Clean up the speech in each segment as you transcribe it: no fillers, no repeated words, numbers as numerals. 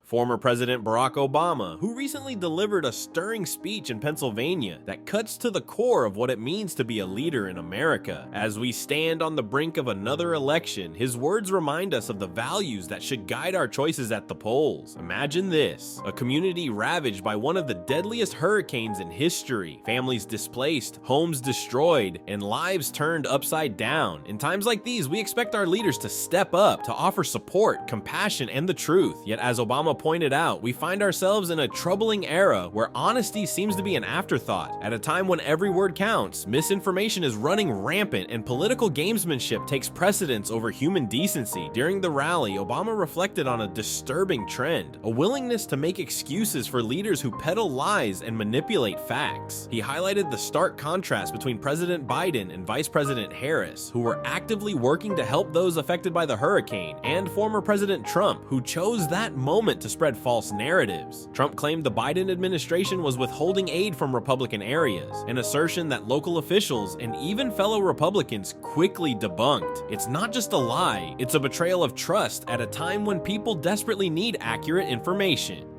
Former President Barack Obama, who recently delivered a stirring speech in Pennsylvania that cuts to the core of what it means to be a leader in America. As we stand on the brink of another election, his words remind us of the values that should guide our choices at the polls. Imagine this: a community ravaged by one of the deadliest hurricanes in history, families displaced, homes destroyed, and lives turned upside down. In times like these, we expect our leaders to step up, to offer support, compassion, and the truth. Yet, as Obama pointed out, we find ourselves in a troubling era where honesty seems to be an afterthought. At a time when every word counts, misinformation is running rampant and political gamesmanship takes precedence over human decency. During the rally, Obama reflected on a disturbing trend: a willingness to make excuses for leaders who peddle lies and manipulate facts. He highlighted the stark contrast between President Biden and Vice President Harris, who were actively working to help those affected by the hurricane, and former President Trump, who chose that moment to spread false narratives. Trump claimed the Biden administration was withholding aid from Republican areas, an assertion that local officials and even fellow Republicans quickly debunked. It's not just a lie, it's a betrayal of trust at a time when people desperately need accurate information.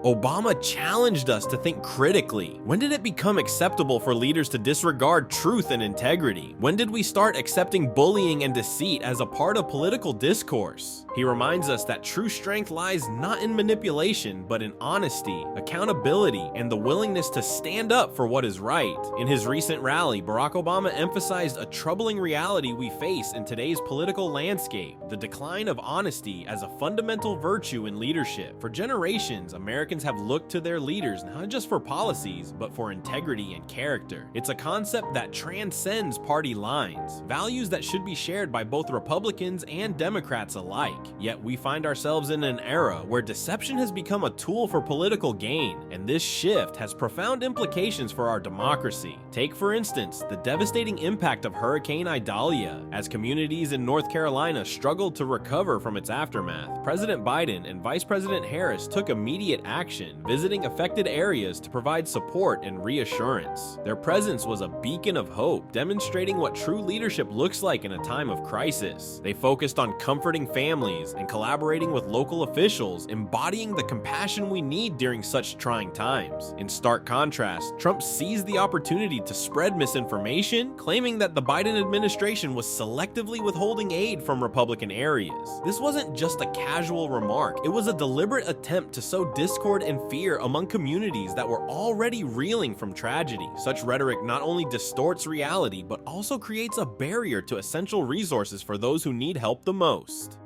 Obama challenged us to think critically. When did it become acceptable for leaders to disregard truth and integrity? When did we start accepting bullying and deceit as a part of political discourse? He reminds us that true strength lies not in manipulation, but in honesty, accountability, and the willingness to stand up for what is right. In his recent rally, Barack Obama emphasized a troubling reality we face in today's political landscape: the decline of honesty as a fundamental virtue in leadership. For generations, Americans have looked to their leaders not just for policies, but for integrity and character. It's a concept that transcends party lines, values that should be shared by both Republicans and Democrats alike. Yet we find ourselves in an era where deception has become a tool for political gain, and this shift has profound implications for our democracy. Take, for instance, the devastating impact of Hurricane Idalia. As communities in North Carolina struggled to recover from its aftermath, President Biden and Vice President Harris took immediate action, visiting affected areas to provide support and reassurance. Their presence was a beacon of hope, demonstrating what true leadership looks like in a time of crisis. They focused on comforting families and collaborating with local officials, embodying the compassion we need during such trying times. In stark contrast, Trump seized the opportunity to spread misinformation, claiming that the Biden administration was selectively withholding aid from Republican areas. This wasn't just a casual remark, it was a deliberate attempt to sow discord and fear among communities that were already reeling from tragedy. Such rhetoric not only distorts reality, but also creates a barrier to essential resources for those who need help the most.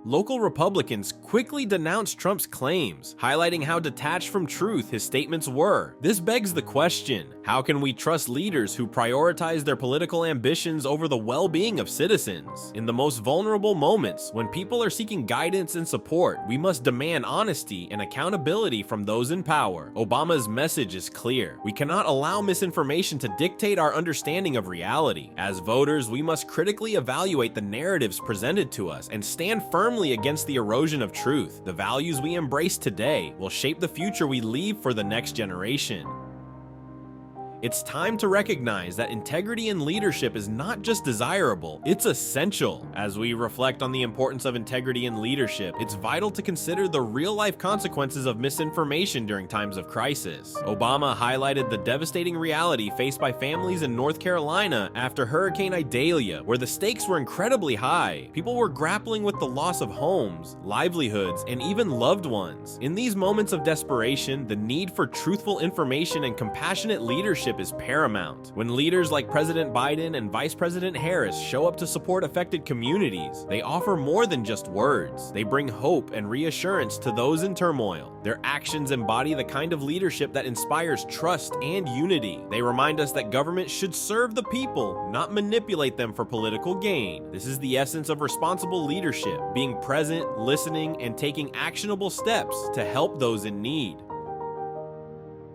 Local Republicans quickly denounced Trump's claims, highlighting how detached from truth his statements were. This begs the question: how can we trust leaders who prioritize their political ambitions over the well-being of citizens? In the most vulnerable moments, when people are seeking guidance and support, we must demand honesty and accountability from those in power. Obama's message is clear: we cannot allow misinformation to dictate our understanding of reality. As voters, we must critically evaluate the narratives presented to us and stand firmly against the erosion of truth. The values we embrace today will shape the future we leave for the next generation. It's time to recognize that integrity in leadership is not just desirable, it's essential. As we reflect on the importance of integrity in leadership, it's vital to consider the real-life consequences of misinformation during times of crisis. Obama highlighted the devastating reality faced by families in North Carolina after Hurricane Idalia, where the stakes were incredibly high. People were grappling with the loss of homes, livelihoods, and even loved ones. In these moments of desperation, the need for truthful information and compassionate leadership is paramount. When leaders like President Biden and Vice President Harris show up to support affected communities, they offer more than just words. They bring hope and reassurance to those in turmoil. Their actions embody the kind of leadership that inspires trust and unity. They remind us that government should serve the people, not manipulate them for political gain. This is the essence of responsible leadership: being present, listening, and taking actionable steps to help those in need.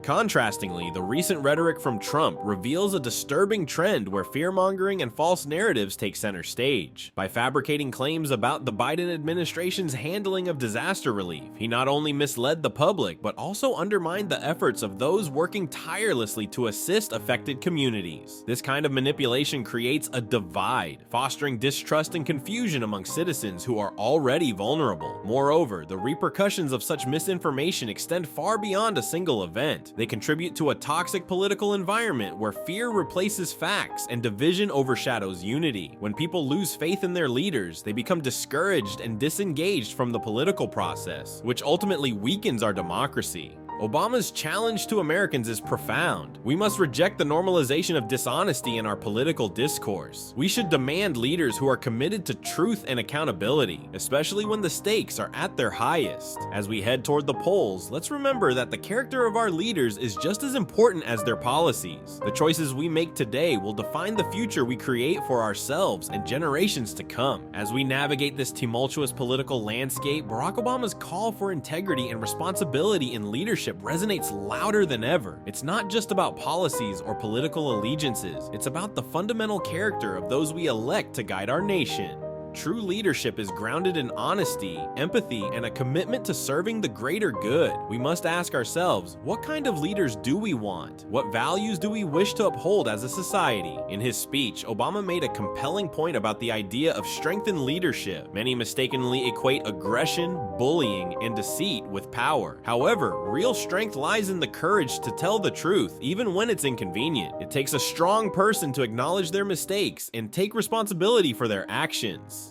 Contrastingly, the recent rhetoric from Trump reveals a disturbing trend where fear-mongering and false narratives take center stage. By fabricating claims about the Biden administration's handling of disaster relief, he not only misled the public, but also undermined the efforts of those working tirelessly to assist affected communities. This kind of manipulation creates a divide, fostering distrust and confusion among citizens who are already vulnerable. Moreover, the repercussions of such misinformation extend far beyond a single event. They contribute to a toxic political environment where fear replaces facts and division overshadows unity. When people lose faith in their leaders, they become discouraged and disengaged from the political process, which ultimately weakens our democracy. Obama's challenge to Americans is profound. We must reject the normalization of dishonesty in our political discourse. We should demand leaders who are committed to truth and accountability, especially when the stakes are at their highest. As we head toward the polls, let's remember that the character of our leaders is just as important as their policies. The choices we make today will define the future we create for ourselves and generations to come. As we navigate this tumultuous political landscape, Barack Obama's call for integrity and responsibility in leadership resonates louder than ever. It's not just about policies or political allegiances, it's about the fundamental character of those we elect to guide our nation. True leadership is grounded in honesty, empathy, and a commitment to serving the greater good. We must ask ourselves, what kind of leaders do we want? What values do we wish to uphold as a society? In his speech, Obama made a compelling point about the idea of strengthened leadership. Many mistakenly equate aggression, bullying, and deceit with power. However, real strength lies in the courage to tell the truth, even when it's inconvenient. It takes a strong person to acknowledge their mistakes and take responsibility for their actions.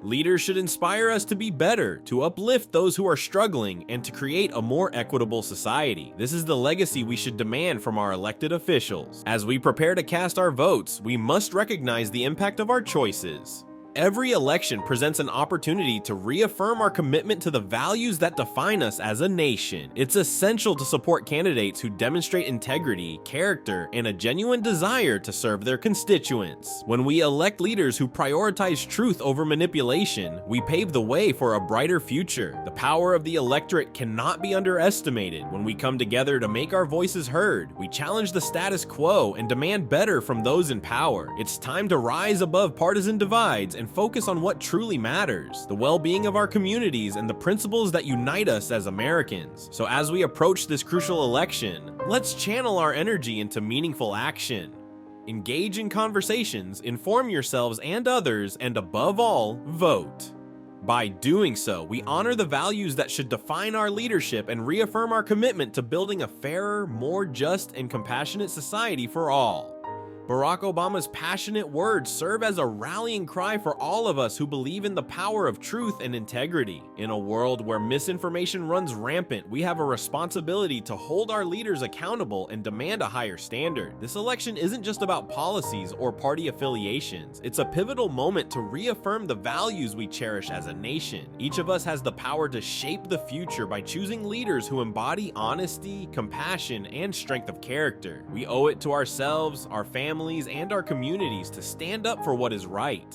Leaders should inspire us to be better, to uplift those who are struggling, and to create a more equitable society. This is the legacy we should demand from our elected officials. As we prepare to cast our votes, we must recognize the impact of our choices. Every election presents an opportunity to reaffirm our commitment to the values that define us as a nation. It's essential to support candidates who demonstrate integrity, character, and a genuine desire to serve their constituents. When we elect leaders who prioritize truth over manipulation, we pave the way for a brighter future. The power of the electorate cannot be underestimated. When we come together to make our voices heard, we challenge the status quo and demand better from those in power. It's time to rise above partisan divides and focus on what truly matters, the well-being of our communities and the principles that unite us as Americans. So as we approach this crucial election, let's channel our energy into meaningful action. Engage in conversations, inform yourselves and others, and above all, vote. By doing so, we honor the values that should define our leadership and reaffirm our commitment to building a fairer, more just, and compassionate society for all. Barack Obama's passionate words serve as a rallying cry for all of us who believe in the power of truth and integrity. In a world where misinformation runs rampant, we have a responsibility to hold our leaders accountable and demand a higher standard. This election isn't just about policies or party affiliations. It's a pivotal moment to reaffirm the values we cherish as a nation. Each of us has the power to shape the future by choosing leaders who embody honesty, compassion, and strength of character. We owe it to ourselves, our families, and our communities to stand up for what is right.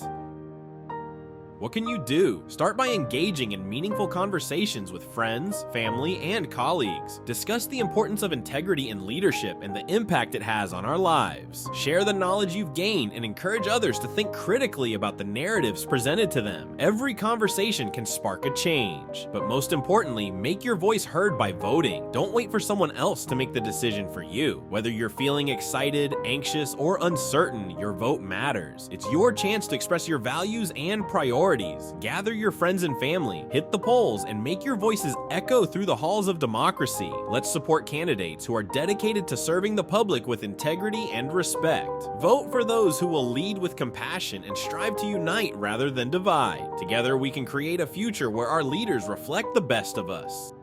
What can you do? Start by engaging in meaningful conversations with friends, family, and colleagues. Discuss the importance of integrity in leadership and the impact it has on our lives. Share the knowledge you've gained and encourage others to think critically about the narratives presented to them. Every conversation can spark a change. But most importantly, make your voice heard by voting. Don't wait for someone else to make the decision for you. Whether you're feeling excited, anxious, or uncertain, your vote matters. It's your chance to express your values and priorities. Gather your friends and family, hit the polls, and make your voices echo through the halls of democracy. Let's support candidates who are dedicated to serving the public with integrity and respect. Vote for those who will lead with compassion and strive to unite rather than divide. Together, we can create a future where our leaders reflect the best of us.